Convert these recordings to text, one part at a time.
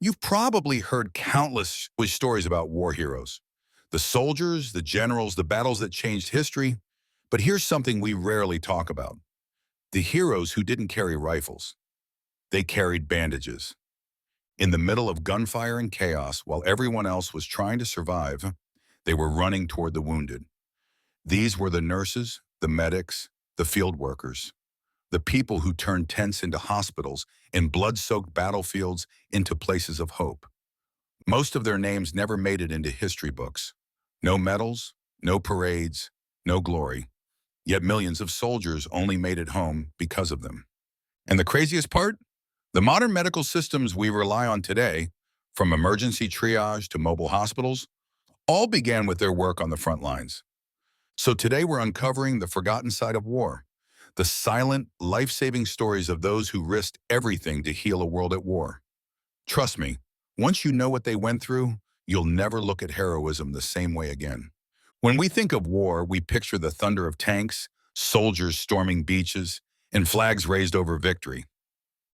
You've probably heard countless stories about war heroes. The soldiers, the generals, the battles that changed history. But here's something we rarely talk about. The heroes who didn't carry rifles. They carried bandages. In the middle of gunfire and chaos, while everyone else was trying to survive, they were running toward the wounded. These were the nurses, the medics, the field workers, the people who turned tents into hospitals and blood-soaked battlefields into places of hope. Most of their names never made it into history books. No medals, no parades, no glory. Yet millions of soldiers only made it home because of them. And the craziest part? The modern medical systems we rely on today, from emergency triage to mobile hospitals, all began with their work on the front lines. So today we're uncovering the forgotten side of war, the silent, life-saving stories of those who risked everything to heal a world at war. Trust me, once you know what they went through, you'll never look at heroism the same way again. When we think of war, we picture the thunder of tanks, soldiers storming beaches, and flags raised over victory.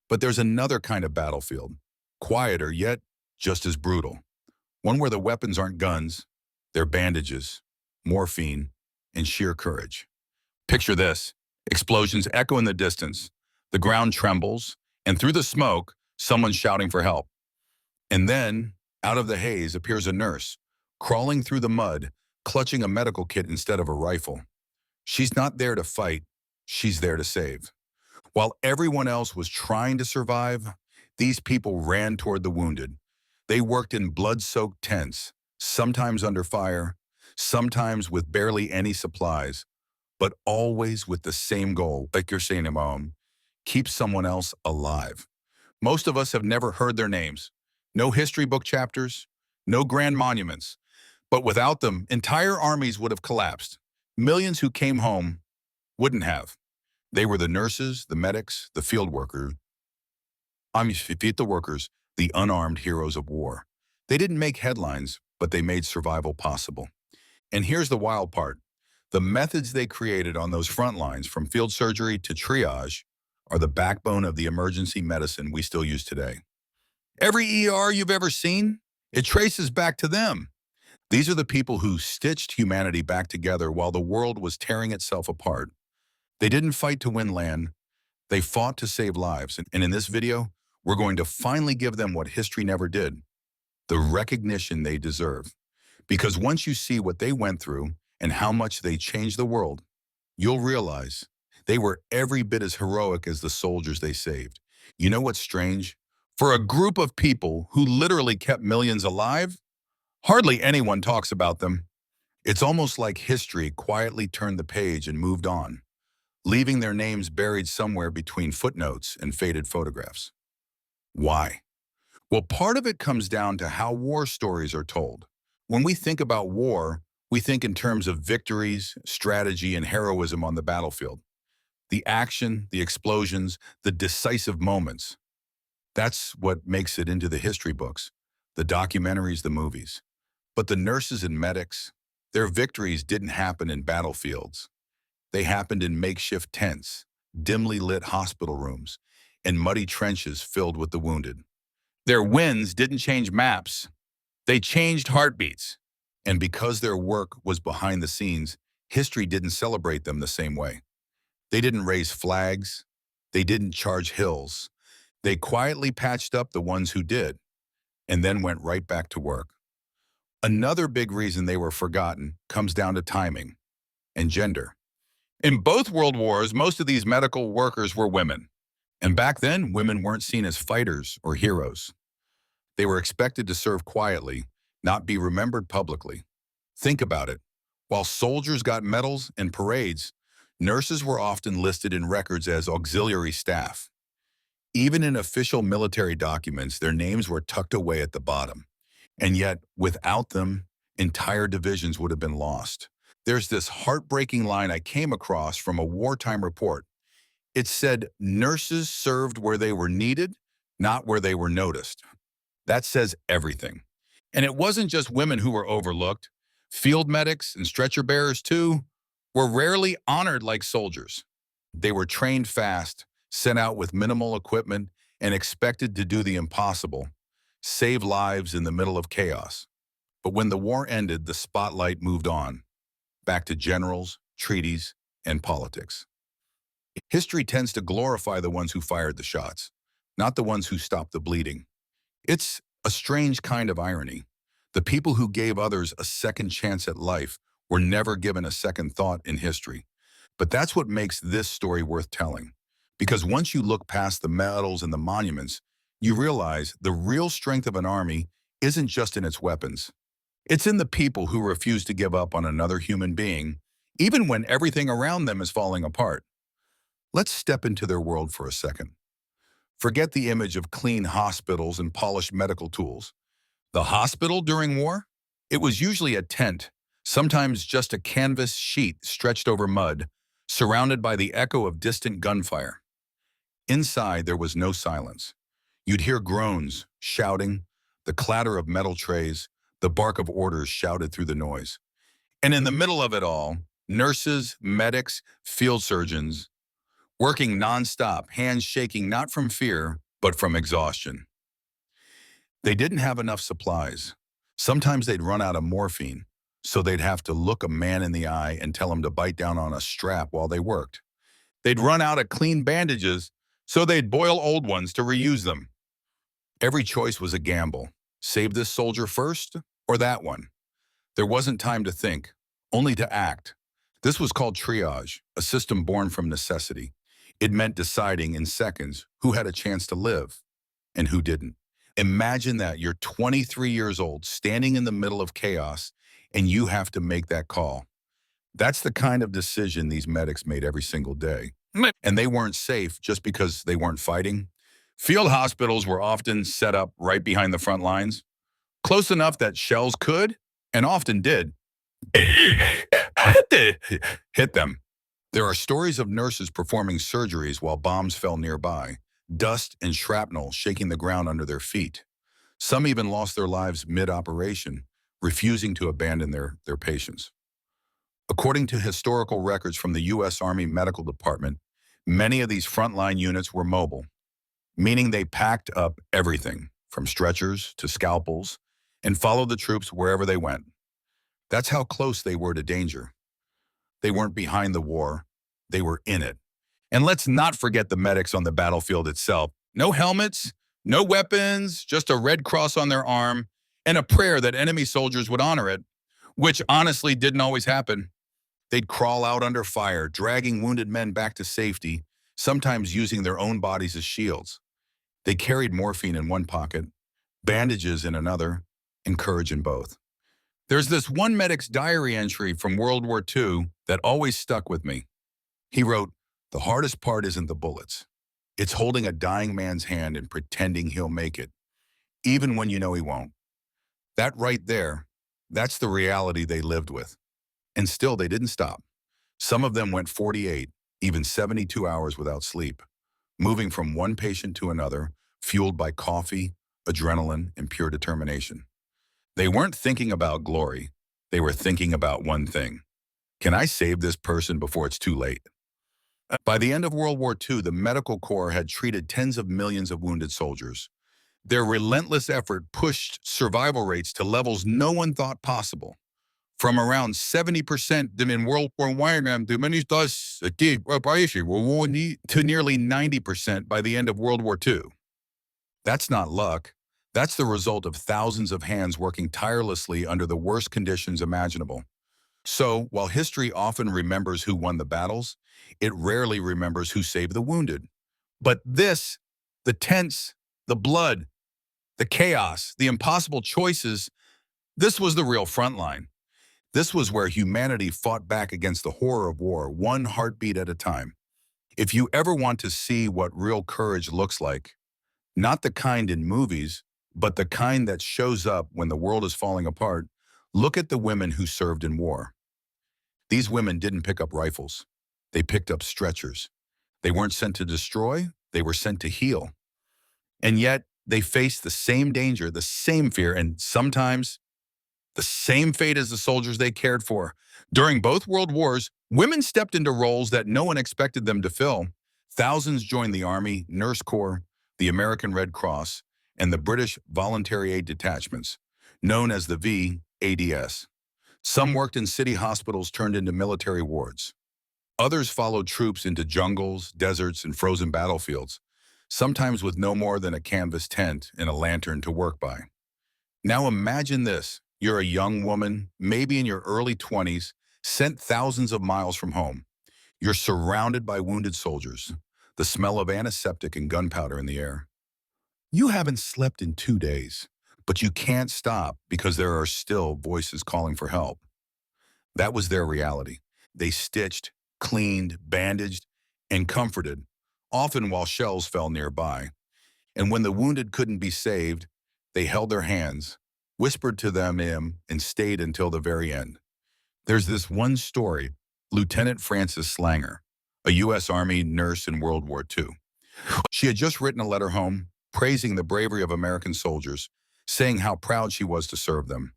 But there's another kind of battlefield, quieter yet just as brutal. One where the weapons aren't guns, they're bandages, morphine, and sheer courage. Picture this. Explosions echo in the distance. The ground trembles, and through the smoke, someone's shouting for help. And then, out of the haze appears a nurse, crawling through the mud, clutching a medical kit instead of a rifle. She's not there to fight, she's there to save. While everyone else was trying to survive, these people ran toward the wounded. They worked in blood-soaked tents, sometimes under fire, sometimes with barely any supplies, but always with the same goal, like you're saying, Imam, keep someone else alive. Most of us have never heard their names. No history book chapters, no grand monuments. But without them, entire armies would have collapsed. Millions who came home wouldn't have. They were the nurses, the medics, the field workers, the workers, the unarmed heroes of war. They didn't make headlines, but they made survival possible. And here's the wild part. The methods they created on those front lines, from field surgery to triage, are the backbone of the emergency medicine we still use today. Every ER you've ever seen, it traces back to them. These are the people who stitched humanity back together while the world was tearing itself apart. They didn't fight to win land, they fought to save lives. And in this video, we're going to finally give them what history never did, the recognition they deserve. Because once you see what they went through and how much they changed the world, you'll realize they were every bit as heroic as the soldiers they saved. You know what's strange? For a group of people who literally kept millions alive, hardly anyone talks about them. It's almost like history quietly turned the page and moved on, leaving their names buried somewhere between footnotes and faded photographs. Why? Well, part of it comes down to how war stories are told. When we think about war, we think in terms of victories, strategy, and heroism on the battlefield. The action, the explosions, the decisive moments. That's what makes it into the history books, the documentaries, the movies. But the nurses and medics, their victories didn't happen in battlefields. They happened in makeshift tents, dimly lit hospital rooms, and muddy trenches filled with the wounded. Their wins didn't change maps. They changed heartbeats. And because their work was behind the scenes, history didn't celebrate them the same way. They didn't raise flags. They didn't charge hills. They quietly patched up the ones who did, and then went right back to work. Another big reason they were forgotten comes down to timing and gender. In both world wars, most of these medical workers were women. And back then, women weren't seen as fighters or heroes. They were expected to serve quietly, not be remembered publicly. Think about it. While soldiers got medals and parades, nurses were often listed in records as auxiliary staff. Even in official military documents, their names were tucked away at the bottom. And yet, without them, entire divisions would have been lost. There's this heartbreaking line I came across from a wartime report. It said, "Nurses served where they were needed, not where they were noticed." That says everything. And it wasn't just women who were overlooked. Field medics and stretcher bearers, too, were rarely honored like soldiers. They were trained fast, sent out with minimal equipment, and expected to do the impossible, save lives in the middle of chaos. But when the war ended, the spotlight moved on, back to generals, treaties, and politics. History tends to glorify the ones who fired the shots, not the ones who stopped the bleeding. It's a strange kind of irony. The people who gave others a second chance at life were never given a second thought in history. But that's what makes this story worth telling. Because once you look past the medals and the monuments, you realize the real strength of an army isn't just in its weapons. It's in the people who refuse to give up on another human being, even when everything around them is falling apart. Let's step into their world for a second. Forget the image of clean hospitals and polished medical tools. The hospital during war? It was usually a tent, sometimes just a canvas sheet stretched over mud, surrounded by the echo of distant gunfire. Inside, there was no silence. You'd hear groans, shouting, the clatter of metal trays, the bark of orders shouted through the noise. And in the middle of it all, nurses, medics, field surgeons, working nonstop, hands shaking not from fear, but from exhaustion. They didn't have enough supplies. Sometimes they'd run out of morphine, so they'd have to look a man in the eye and tell him to bite down on a strap while they worked. They'd run out of clean bandages, so they'd boil old ones to reuse them. Every choice was a gamble. Save this soldier first, or that one. There wasn't time to think, only to act. This was called triage, a system born from necessity. It meant deciding in seconds who had a chance to live and who didn't. Imagine that you're 23 years old, standing in the middle of chaos, and you have to make that call. That's the kind of decision these medics made every single day. And they weren't safe just because they weren't fighting. Field hospitals were often set up right behind the front lines, close enough that shells could, and often did, hit them. There are stories of nurses performing surgeries while bombs fell nearby, dust and shrapnel shaking the ground under their feet. Some even lost their lives mid-operation, refusing to abandon their patients. According to historical records from the U.S. Army Medical Department, many of these frontline units were mobile, meaning they packed up everything, from stretchers to scalpels, and followed the troops wherever they went. That's how close they were to danger. They weren't behind the war, they were in it. And let's not forget the medics on the battlefield itself. No helmets, no weapons, just a red cross on their arm, and a prayer that enemy soldiers would honor it, which honestly didn't always happen. They'd crawl out under fire, dragging wounded men back to safety, sometimes using their own bodies as shields. They carried morphine in one pocket, bandages in another, and courage in both. There's this one medic's diary entry from World War II that always stuck with me. He wrote, "The hardest part isn't the bullets. It's holding a dying man's hand and pretending he'll make it, even when you know he won't." That right there, that's the reality they lived with. And still, they didn't stop. Some of them went 48, even 72 hours without sleep, moving from one patient to another, fueled by coffee, adrenaline, and pure determination. They weren't thinking about glory. They were thinking about one thing. Can I save this person before it's too late? By the end of World War II, the medical corps had treated tens of millions of wounded soldiers. Their relentless effort pushed survival rates to levels no one thought possible. From around 70% in World War I to nearly 90% by the end of World War II. That's not luck. That's the result of thousands of hands working tirelessly under the worst conditions imaginable. So, while history often remembers who won the battles, it rarely remembers who saved the wounded. But this, the tents, the blood, the chaos, the impossible choices, this was the real frontline. This was where humanity fought back against the horror of war, one heartbeat at a time. If you ever want to see what real courage looks like, not the kind in movies, but the kind that shows up when the world is falling apart, look at the women who served in war. These women didn't pick up rifles. They picked up stretchers. They weren't sent to destroy, they were sent to heal. And yet, they faced the same danger, the same fear, and sometimes the same fate as the soldiers they cared for. During both world wars, women stepped into roles that no one expected them to fill. Thousands joined the Army, Nurse Corps, the American Red Cross, and the British Voluntary Aid Detachments, known as the VADS. Some worked in city hospitals turned into military wards. Others followed troops into jungles, deserts, and frozen battlefields, sometimes with no more than a canvas tent and a lantern to work by. Now imagine this. You're a young woman, maybe in your early 20s, sent thousands of miles from home. You're surrounded by wounded soldiers, the smell of antiseptic and gunpowder in the air. You haven't slept in 2 days, but you can't stop because there are still voices calling for help. That was their reality. They stitched, cleaned, bandaged, and comforted, often while shells fell nearby. And when the wounded couldn't be saved, they held their hands, whispered to them and stayed until the very end. There's this one story, Lieutenant Frances Slanger, a U.S. Army nurse in World War II. She had just written a letter home, praising the bravery of American soldiers, saying how proud she was to serve them.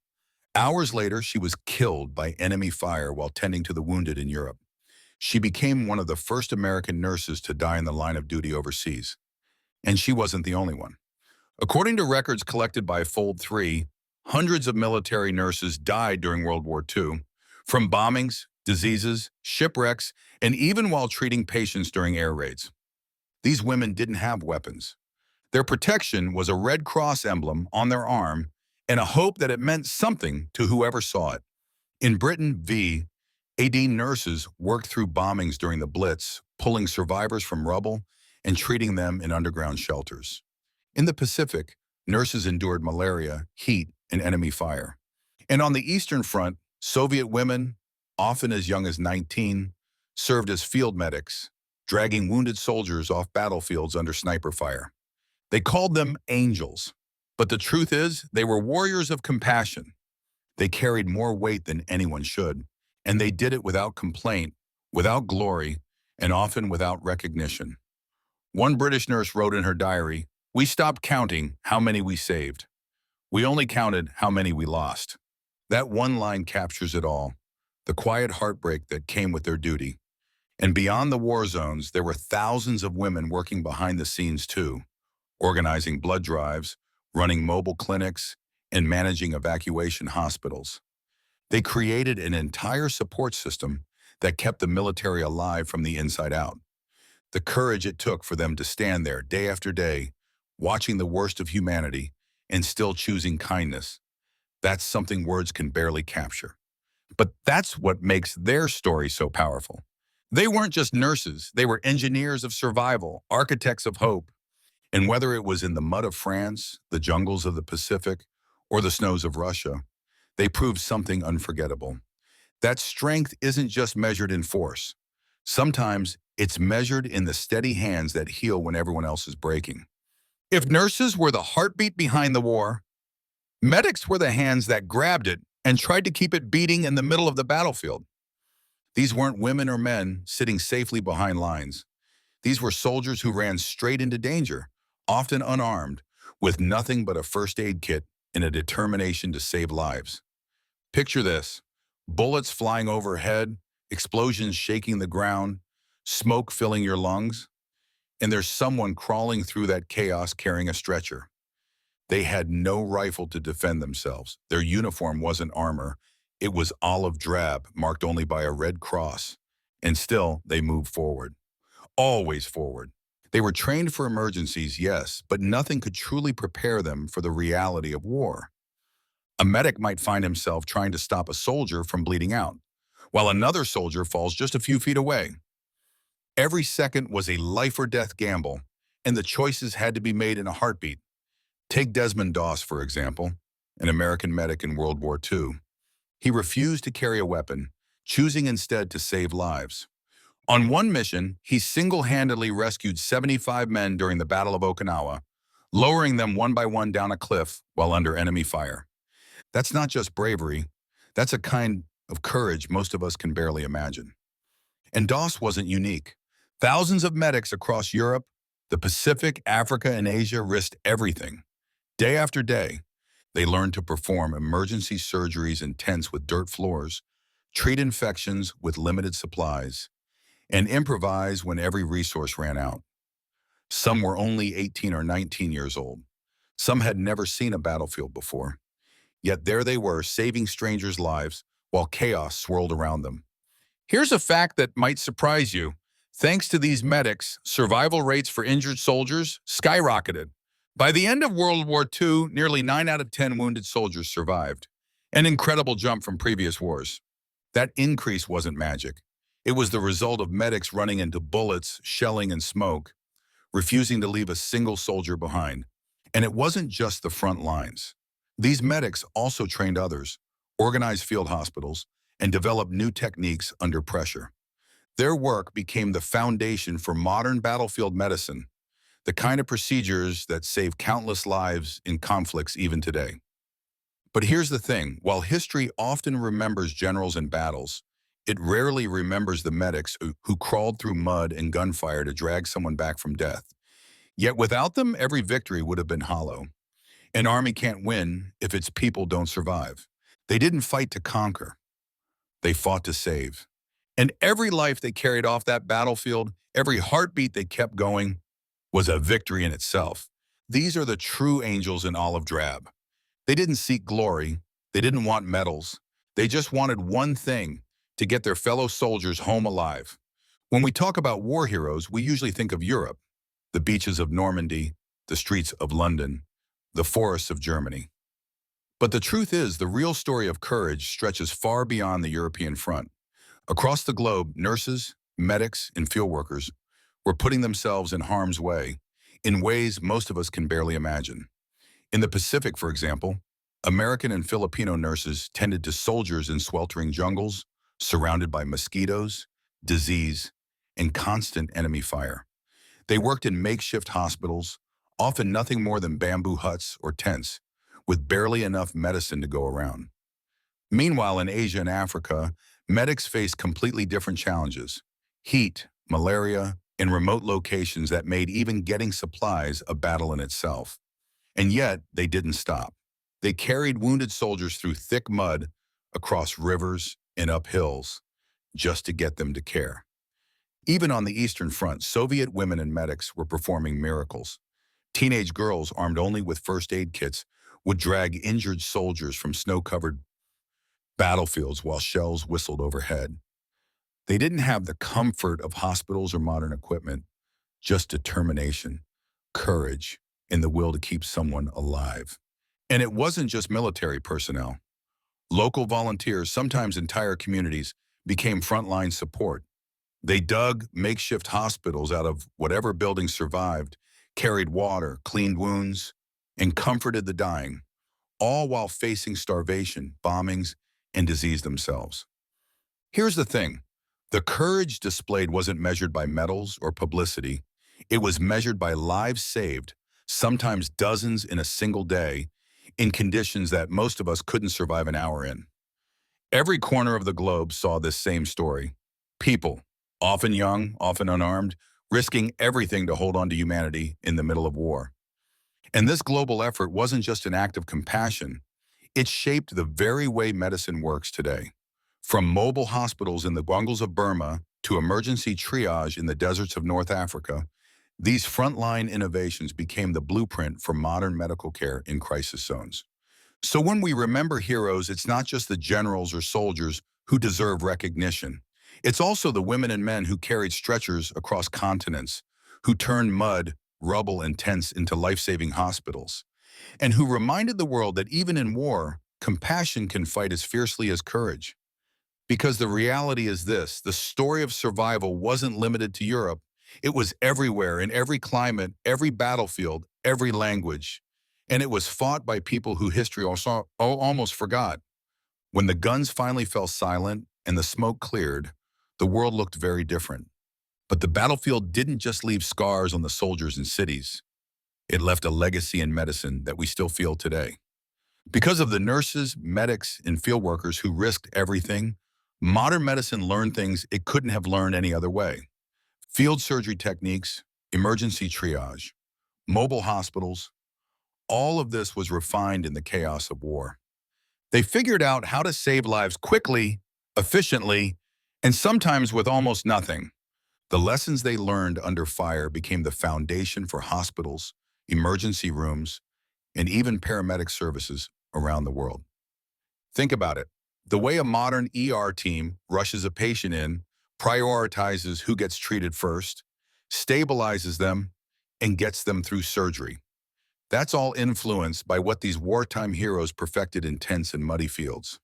Hours later, she was killed by enemy fire while tending to the wounded in Europe. She became one of the first American nurses to die in the line of duty overseas. And she wasn't the only one. According to records collected by Fold 3, hundreds of military nurses died during World War II, from bombings, diseases, shipwrecks, and even while treating patients during air raids. These women didn't have weapons. Their protection was a Red Cross emblem on their arm and a hope that it meant something to whoever saw it. In Britain, VAD nurses worked through bombings during the Blitz, pulling survivors from rubble and treating them in underground shelters. In the Pacific, nurses endured malaria, heat, and enemy fire. And on the Eastern Front, Soviet women, often as young as 19, served as field medics, dragging wounded soldiers off battlefields under sniper fire. They called them angels, but the truth is they were warriors of compassion. They carried more weight than anyone should, and they did it without complaint, without glory, and often without recognition. One British nurse wrote in her diary, "We stopped counting how many we saved. We only counted how many we lost." That one line captures it all, the quiet heartbreak that came with their duty. And beyond the war zones, there were thousands of women working behind the scenes too, organizing blood drives, running mobile clinics, and managing evacuation hospitals. They created an entire support system that kept the military alive from the inside out. The courage it took for them to stand there day after day, watching the worst of humanity and still choosing kindness, that's something words can barely capture. But that's what makes their story so powerful. They weren't just nurses, they were engineers of survival, architects of hope. And whether it was in the mud of France, the jungles of the Pacific, or the snows of Russia, they proved something unforgettable. That strength isn't just measured in force. Sometimes it's measured in the steady hands that heal when everyone else is breaking. If nurses were the heartbeat behind the war, medics were the hands that grabbed it and tried to keep it beating in the middle of the battlefield. These weren't women or men sitting safely behind lines. These were soldiers who ran straight into danger, often unarmed, with nothing but a first aid kit and a determination to save lives. Picture this: bullets flying overhead, explosions shaking the ground, smoke filling your lungs, and there's someone crawling through that chaos carrying a stretcher. They had no rifle to defend themselves. Their uniform wasn't armor. It was olive drab, marked only by a red cross. And still, they moved forward. Always forward. They were trained for emergencies, yes, but nothing could truly prepare them for the reality of war. A medic might find himself trying to stop a soldier from bleeding out, while another soldier falls just a few feet away. Every second was a life or death gamble, and the choices had to be made in a heartbeat. Take Desmond Doss, for example, an American medic in World War II. He refused to carry a weapon, choosing instead to save lives. On one mission, he single-handedly rescued 75 men during the Battle of Okinawa, lowering them one by one down a cliff while under enemy fire. That's not just bravery, that's a kind of courage most of us can barely imagine. And Doss wasn't unique. Thousands of medics across Europe, the Pacific, Africa, and Asia risked everything. Day after day, they learned to perform emergency surgeries in tents with dirt floors, treat infections with limited supplies, and improvise when every resource ran out. Some were only 18 or 19 years old. Some had never seen a battlefield before, yet there they were, saving strangers' lives while chaos swirled around them. Here's a fact that might surprise you. Thanks to these medics, survival rates for injured soldiers skyrocketed. By the end of World War II, nearly 9 out of 10 wounded soldiers survived, an incredible jump from previous wars. That increase wasn't magic. It was the result of medics running into bullets, shelling, and smoke, refusing to leave a single soldier behind. And it wasn't just the front lines. These medics also trained others, organized field hospitals, and developed new techniques under pressure. Their work became the foundation for modern battlefield medicine, the kind of procedures that save countless lives in conflicts even today. But here's the thing, while history often remembers generals and battles, it rarely remembers the medics who crawled through mud and gunfire to drag someone back from death. Yet without them, every victory would have been hollow. An army can't win if its people don't survive. They didn't fight to conquer. They fought to save. And every life they carried off that battlefield, every heartbeat they kept going, was a victory in itself. These are the true angels in olive drab. They didn't seek glory. They didn't want medals. They just wanted one thing, to get their fellow soldiers home alive. When we talk about war heroes, we usually think of Europe, the beaches of Normandy, the streets of London, the forests of Germany. But the truth is, the real story of courage stretches far beyond the European front. Across the globe, nurses, medics, and field workers were putting themselves in harm's way in ways most of us can barely imagine. In the Pacific, for example, American and Filipino nurses tended to soldiers in sweltering jungles, surrounded by mosquitoes, disease, and constant enemy fire. They worked in makeshift hospitals, often nothing more than bamboo huts or tents, with barely enough medicine to go around. Meanwhile, in Asia and Africa, medics faced completely different challenges: heat, malaria, and remote locations that made even getting supplies a battle in itself. And yet, they didn't stop. They carried wounded soldiers through thick mud, across rivers, and up hills, just to get them to care. Even on the Eastern Front, Soviet women and medics were performing miracles. Teenage girls, armed only with first aid kits, would drag injured soldiers from snow-covered battlefields while shells whistled overhead. They didn't have the comfort of hospitals or modern equipment, just determination, courage, and the will to keep someone alive. And it wasn't just military personnel. Local volunteers, sometimes entire communities, became frontline support. They dug makeshift hospitals out of whatever building survived, carried water, cleaned wounds, and comforted the dying, all while facing starvation, bombings, and disease themselves. Here's the thing. The courage displayed wasn't measured by medals or publicity. It was measured by lives saved, sometimes dozens in a single day, in conditions that most of us couldn't survive an hour in. Every corner of the globe saw this same story. People, often young, often unarmed, risking everything to hold on to humanity in the middle of war. And this global effort wasn't just an act of compassion. It shaped the very way medicine works today. From mobile hospitals in the jungles of Burma to emergency triage in the deserts of North Africa, these frontline innovations became the blueprint for modern medical care in crisis zones. So when we remember heroes, it's not just the generals or soldiers who deserve recognition. It's also the women and men who carried stretchers across continents, who turned mud, rubble, and tents into life-saving hospitals, and who reminded the world that even in war, compassion can fight as fiercely as courage. Because the reality is this: the story of survival wasn't limited to Europe. It was everywhere, in every climate, every battlefield, every language. And it was fought by people who history also almost forgot. When the guns finally fell silent and the smoke cleared, the world looked very different. But the battlefield didn't just leave scars on the soldiers and cities. It left a legacy in medicine that we still feel today. Because of the nurses, medics, and field workers who risked everything, modern medicine learned things it couldn't have learned any other way. Field surgery techniques, emergency triage, mobile hospitals, all of this was refined in the chaos of war. They figured out how to save lives quickly, efficiently, and sometimes with almost nothing. The lessons they learned under fire became the foundation for hospitals, emergency rooms, and even paramedic services around the world. Think about it. The way a modern ER team rushes a patient in, prioritizes who gets treated first, stabilizes them, and gets them through surgery. That's all influenced by what these wartime heroes perfected in tense and muddy fields.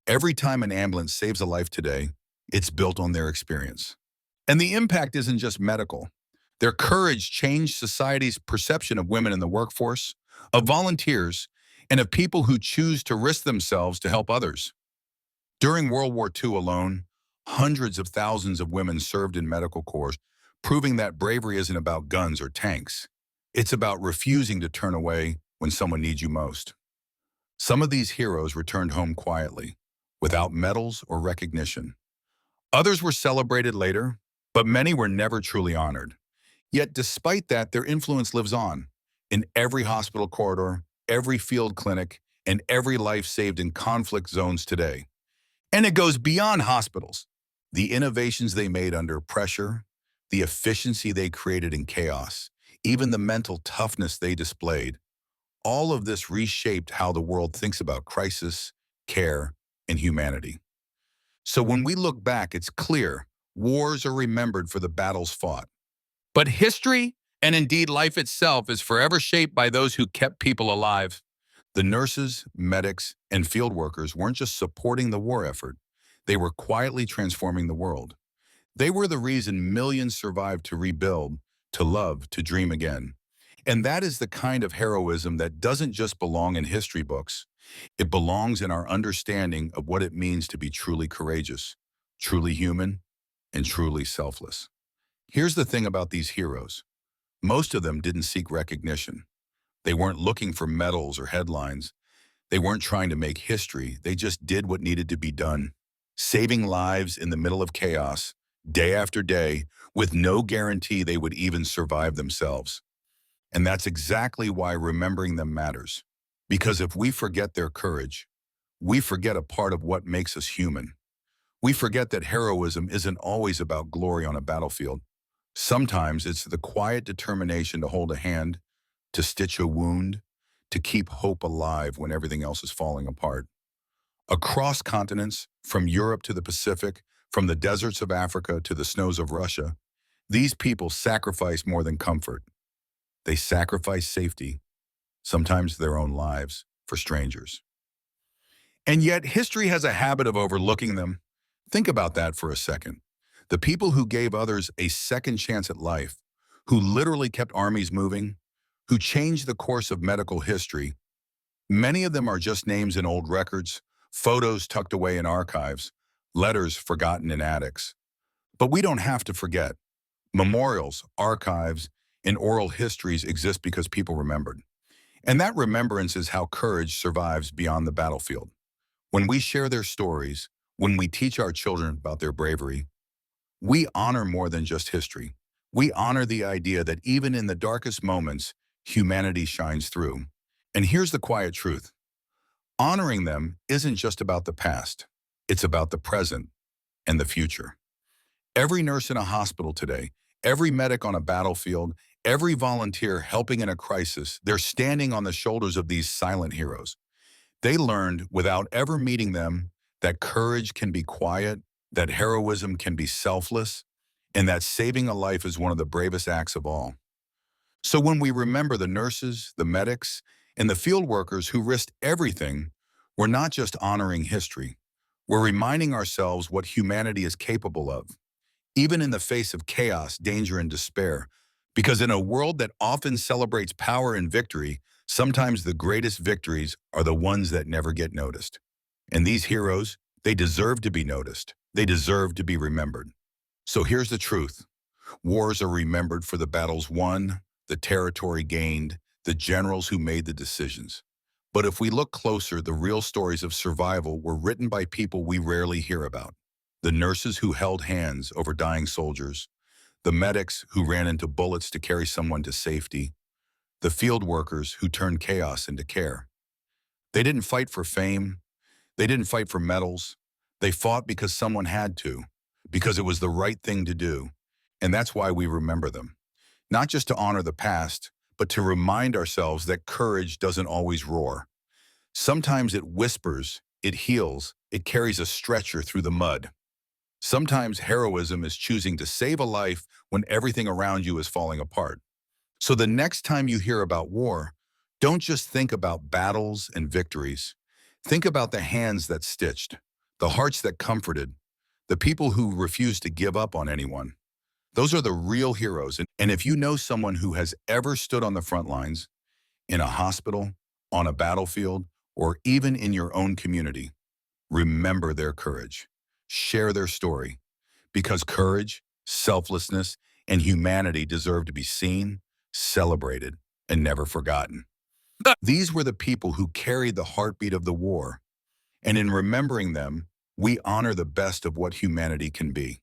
Every time an ambulance saves a life today, it's built on their experience. And the impact isn't just medical. Their courage changed society's perception of women in the workforce, of volunteers, and of people who choose to risk themselves to help others. During World War II alone, hundreds of thousands of women served in medical corps, proving that bravery isn't about guns or tanks. It's about refusing to turn away when someone needs you most. Some of these heroes returned home quietly, without medals or recognition. Others were celebrated later, but many were never truly honored. Yet despite that, their influence lives on in every hospital corridor, every field clinic, and every life saved in conflict zones today. And it goes beyond hospitals. The innovations they made under pressure, the efficiency they created in chaos, even the mental toughness they displayed, all of this reshaped how the world thinks about crisis, care, and humanity. So when we look back, it's clear wars are remembered for the battles fought. But history, and indeed life itself, is forever shaped by those who kept people alive. The nurses, medics, and field workers weren't just supporting the war effort. They were quietly transforming the world. They were the reason millions survived to rebuild, to love, to dream again. And that is the kind of heroism that doesn't just belong in history books. It belongs in our understanding of what it means to be truly courageous, truly human, and truly selfless. Here's the thing about these heroes. Most of them didn't seek recognition. They weren't looking for medals or headlines. They weren't trying to make history. They just did what needed to be done, saving lives in the middle of chaos, day after day, with no guarantee they would even survive themselves. And that's exactly why remembering them matters. Because if we forget their courage, we forget a part of what makes us human. We forget that heroism isn't always about glory on a battlefield. Sometimes it's the quiet determination to hold a hand, to stitch a wound, to keep hope alive when everything else is falling apart. Across continents, from Europe to the Pacific, from the deserts of Africa to the snows of Russia, these people sacrifice more than comfort. They sacrifice safety, sometimes their own lives, for strangers. And yet history has a habit of overlooking them. Think about that for a second. The people who gave others a second chance at life, who literally kept armies moving, who changed the course of medical history, many of them are just names in old records, photos tucked away in archives, letters forgotten in attics. But we don't have to forget. Memorials, archives, and oral histories exist because people remembered. And that remembrance is how courage survives beyond the battlefield. When we share their stories, when we teach our children about their bravery, we honor more than just history. We honor the idea that even in the darkest moments, humanity shines through. And here's the quiet truth. Honoring them isn't just about the past. It's about the present and the future. Every nurse in a hospital today, every medic on a battlefield, every volunteer helping in a crisis, they're standing on the shoulders of these silent heroes. They learned, without ever meeting them, that courage can be quiet, that heroism can be selfless, and that saving a life is one of the bravest acts of all. So when we remember the nurses, the medics, and the field workers who risked everything, we're not just honoring history. We're reminding ourselves what humanity is capable of, even in the face of chaos, danger, and despair. Because in a world that often celebrates power and victory, sometimes the greatest victories are the ones that never get noticed. And these heroes, they deserve to be noticed. They deserve to be remembered. So here's the truth. Wars are remembered for the battles won, the territory gained, the generals who made the decisions. But if we look closer, the real stories of survival were written by people we rarely hear about. The nurses who held hands over dying soldiers, the medics who ran into bullets to carry someone to safety, the field workers who turned chaos into care. They didn't fight for fame. They didn't fight for medals. They fought because someone had to, because it was the right thing to do. And that's why we remember them. Not just to honor the past, but to remind ourselves that courage doesn't always roar. Sometimes it whispers, it heals, it carries a stretcher through the mud. Sometimes heroism is choosing to save a life when everything around you is falling apart. So the next time you hear about war, don't just think about battles and victories. Think about the hands that stitched, the hearts that comforted, the people who refused to give up on anyone. Those are the real heroes. And if you know someone who has ever stood on the front lines, in a hospital, on a battlefield, or even in your own community, remember their courage. Share their story, because courage, selflessness, and humanity deserve to be seen, celebrated, and never forgotten. These were the people who carried the heartbeat of the war, and in remembering them, we honor the best of what humanity can be.